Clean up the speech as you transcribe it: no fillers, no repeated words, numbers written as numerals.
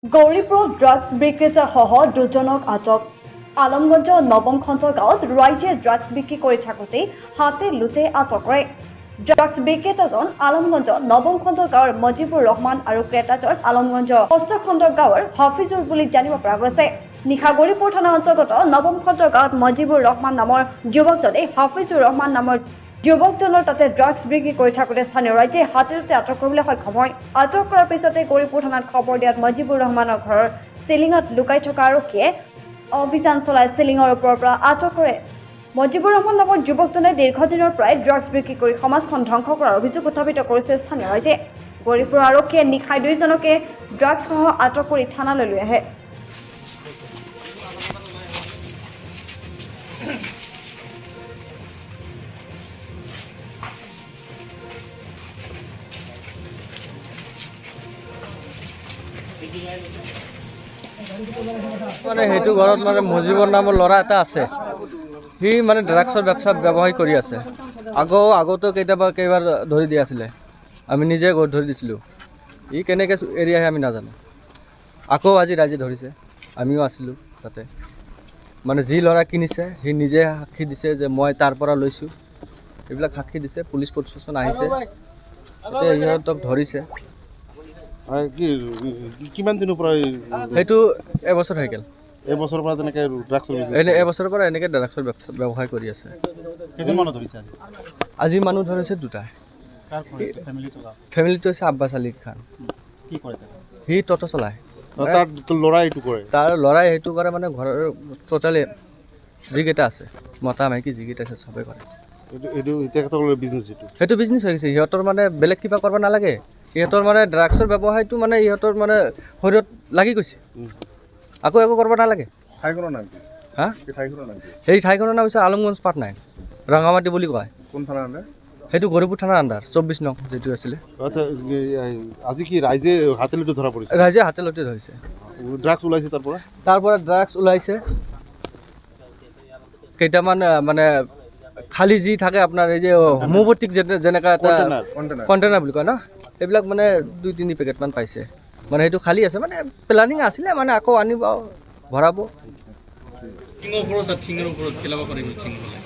Gauripur drugs বিক্ৰেতা সহ দুজনক আটক। আলমগঞ্জ নৱম খণ্ড গাঁৱত ৰাইজে ড্ৰাগছ বিক্ৰী কৰি থাকোঁতে হাতে লুটে আটক কৰে। ড্ৰাগছ বিক্ৰেতাজন আলমগঞ্জ নৱম খণ্ড গাঁৱৰ মজিবুৰ ৰহমান আৰু ক্ৰেতাজন আলমগঞ্জ ষষ্ঠ খণ্ড গাঁৱৰ হাফিজুল বুলি জানিব পৰা গৈছে। নিশা গৌৰীপুৰ থানাৰ অন্তৰ্গত নৱম খণ্ড গাঁৱত মজিবুৰ ৰহমান নামৰ যুৱকজনে হাফিজুৰ ৰহমান নামৰ যুৱকজনৰ তাতে ড্ৰাগছ বিক্ৰী কৰি থাকোঁতে স্থানীয় ৰাইজে হাতেলুটে আটক কৰিবলৈ সক্ষম হয়। আটক কৰাৰ পিছতে গৌৰীপুৰ থানাত খবৰ দিয়াত মজিবুৰ ৰহমানৰ ঘৰৰ চিলিঙত লুকাই থকা আৰক্ষীয়ে অভিযান চলাই চিলিঙৰ ওপৰৰ পৰা আটক কৰে। মজিবুৰ ৰহমান নামৰ যুৱকজনে দীৰ্ঘদিনৰ পৰাই ড্ৰাগছ বিক্ৰী কৰি সমাজখন ধ্বংস কৰাৰ অভিযোগ উত্থাপিত কৰিছে স্থানীয় ৰাইজে। গৌৰীপুৰ আৰক্ষীয়ে নিশাই দুয়োজনকে ড্ৰাগছসহ আটক কৰি থানালৈ লৈ আহে। মানে সেইটো ঘৰত মানে মজিবৰ নামৰ ল'ৰা এটা আছে। সি মানে ড্ৰাগছৰ ব্যৱসায় কৰি আছে। আগতো কেইবাৰ ধৰি দিয়া আছিলে, আমি নিজে ধৰি দিছিলোঁ। ই কেনেকৈ এৰি আহে আমি নাজানো। আকৌ আজি ৰাইজে ধৰিছে, আমিও আছিলোঁ তাতে। মানে যি ল'ৰা কিনিছে সি নিজে সাক্ষী দিছে যে মই তাৰ পৰা লৈছোঁ, এইবিলাক সাক্ষী দিছে। পুলিচ প্ৰশাসন আহিছে, এতিয়া সিহঁতক ধৰিছে। কিমান দিনৰ পৰা সেইটো এবছৰ হৈ গ'ল। এবছৰৰ পৰা তেনেকৈ ড্ৰাগছৰ এবছৰৰ পৰা এনেকৈ ড্ৰাগছৰ ব্যৱসায় কৰি আছে। কেইজন মানুহ ধৰিছে আজি মানুহ ধৰিছে দুটা। ফেমিলিটো হৈছে আব্বাছ আলী খান। কি কৰে সি ট'টো চলায়। তাৰ ল'ৰাই এইটো কৰে? তাৰ ল'ৰাই সেইটো কৰে, মানে ঘৰৰ টোটেলি যিকেইটা আছে মতা মাইকী যিকেইটা আছে চবেই কৰে। এইটো তেখেতসকলৰ বিজনেছ সেইটো বিজনেছ হৈ গৈছে। সিহঁতৰ মানে বেলেগ কিবা কৰিব নালাগে। সিহঁতৰ মানে ড্ৰাগছৰ ব্যৱসায়টো মানে ইহঁতৰ মানে শৰীৰত লাগি গৈছে। আকৌ একো কৰিব নালাগে। ঠাইখনৰ নাম কি? হা? ঠাইখনৰ নাম কি? সেই ঠাইখনৰ নাম হৈছে আলমগঞ্জ পাৰ্ট 9 ৰঙামাটি বুলি কয়। কোন থানাৰ আণ্ডাৰ? সেইটো গৌৰীপুৰ থানাৰ আণ্ডাৰ 24 নং যিটো আছিলে। আচ্ছা, আজি কি ৰাইজে হাতেলুটে ধৰা পৰিছে? ৰাইজে হাতে লতে ধৰিছে। ড্ৰাগছ ওলাইছে তাৰ পৰা ড্ৰাগছ ওলাইছে। কেইটামান মানে খালী যি থাকে আপোনাৰ এই যে হোমোপেথিক যেনেকুৱা এটা কণ্টেইনাৰ বুলি কয় ন, এইবিলাক মানে 2-3 পেকেটমান পাইছে। মানে সেইটো খালী আছে, মানে প্লেনিং আছিলে, মানে আকৌ আনিব ভৰাব। টিঙৰ ওপৰত খেলাব পাৰিব টিং হ'লে।